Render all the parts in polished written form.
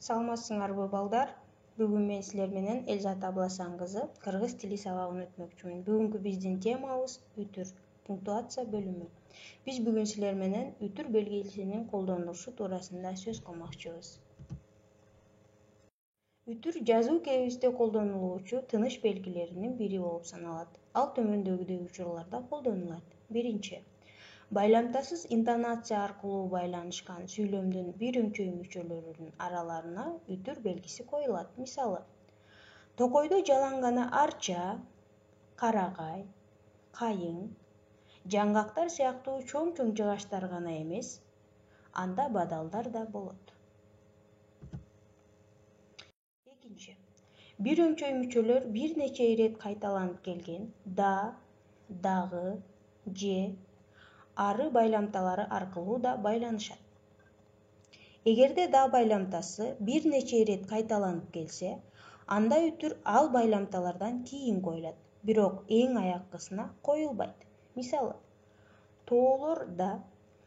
Саламатсыңарбы балдар? Бүгүн мен силер менен Элзат Абласан кызы кыргыз тили сабагын өтмөкчүмүн. Бүгүнкү биздин темабыз үтүр, пунктуация бөлүмү. Биз бүгүн силер менен үтүр белгисинин колдонулушу туурасында сөз кылмакчыбыз. Үтүр жазуу кебизде колдонулуучу тыныш белгилеринин бири болуп саналат. Ал төмөндөгүдөй учурларда колдонулат. Биринчи, байламтасыз интонация аркылуу байланышкан сүйлөмдүн бир өңчөй мүчөлөрүнүн араларына үтүр белгиси коюлат. Мисалы, токойдо жаланганы арча, карагай, кайың, жаңгактар сыяктуу чоң жыгачтар гана эмес, анда бадалдар да болот. Экинчи, бир өңчөй мүчөлөр бир нече ирет кайталанып келген да, дагы, же, ары байламталары аркылуу да байланышат. Эгерде да байламтасы бир нече ирет кайталанып келсе, анда үтүр ал байламталардан кийин коюлат, бирок эң аяккысына коюлбайт. Мисалы, тоолордо,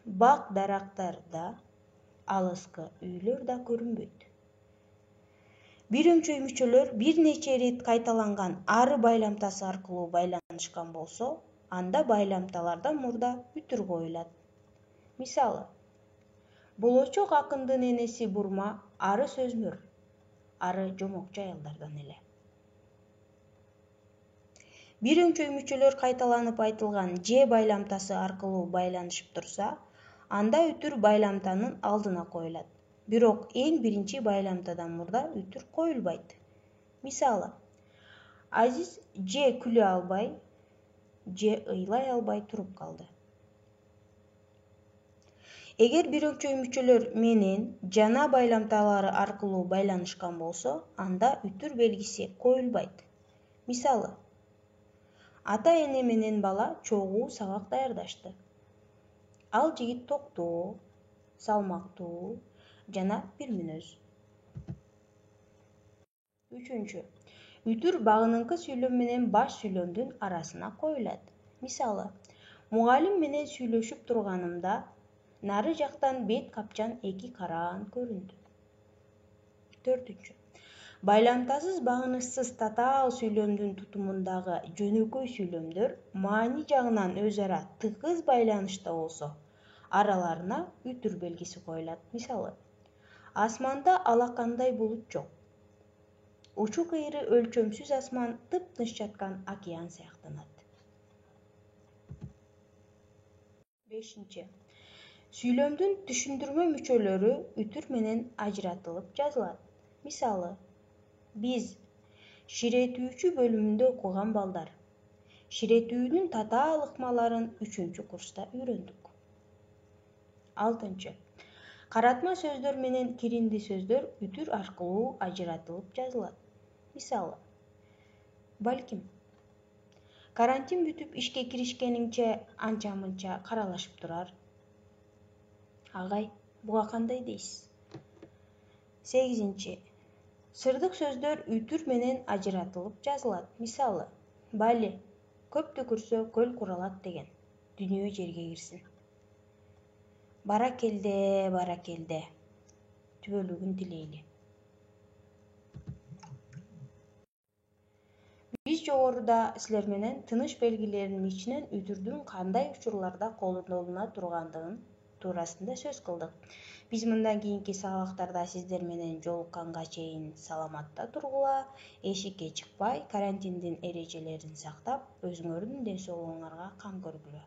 бак дарактарда, алыскы үйлөр да көрүнбөйт. Бир өңчөй мүчөлөр бир нече ирет кайталанган ары байламтасы аркылуу байланышкан болсо, анда байламталардан мурда үтүр коюлат. Мисалы, болочок акындын энеси Бурма ары сөзмөр, ары жомокчу аялдардан эле. Бир өңчөй мүчөлөр кайталанып айтылган же байламтасы аркылуу байланышып турса, анда үтүр байламтанын алдына коюлат. Бирок эң биринчи байламтадан мурда үтүр коюлбайт. Мисалы, Азиз же күлө албай, же ыйлай албай туруп калды. Эгер бир өңчөй мүчөлөр менен жана байламталары аркылуу байланышкан болсо, анда үтүр белгиси коюлбайт. Мисалы, ата эне менен бала чогуу сабак даярдашты. Ал жигит токтоо, салмактуу жана бир мүнөз. Үчүнчү, үтүр багыныңкы сүйлөм менен баш сүйлөмдүн арасына коюлат. Мисалы, мугалим менен сүйлөшүп турганымда нары жактан бет капчан эки караан көрүндү. Төртүнчү, байламтасыз багынычсыз татаал сүйлөмдүн тутумундагы жөнөкөй сүйлөмдөр маани жагынан өз ара тыгыз байланышта болсо, араларына үтүр белгиси коюлат. Мисалы, асманда алакандай булут жок. Учу кыйры өлчөмсүз асман тыптыч жаткан океан сыяктанат. Бешинчи, сүйлөмдүн түшүндүрмө мүчөлөрү үтүр менен ажыратылып жазылат. Мисалы, биз ширетүүчү бөлүмүндө окуган балдар ширетүүнүн татаал ыкмаларын 3-курста үйрөндүк. Алтынчы, каратма сөздөр менен киринди сөздөр үтүр аркылуу ажыратылып жазылат. Мисалы, балким, карантин бүтүп ишке киришкениңче анча-мынча каралашып турар. Агай, буга кандай дейсиз? 8-чи, сырдык сөздөр үтүр менен ажыратылып жазылат. Мисалы, бали, көп түкүрсө көл куралат деген. Дүнүйө жерге кирсин. Баракелде, түбөлүгүн тилейли. Биз жогоруда силер менен тыныш белгилеринин ичинен үтүрдүн кандай учурларда колдонула тургандыгын туурасында сөз кылдык. Биз мындан кийинки сабактарда сиздер менен жолукканга чейин саламатта тургула, эшикке чыкпай, карантиндин эрежелерин сактап, өзүңөрдүн ден соолугуңарга кам көргүлө.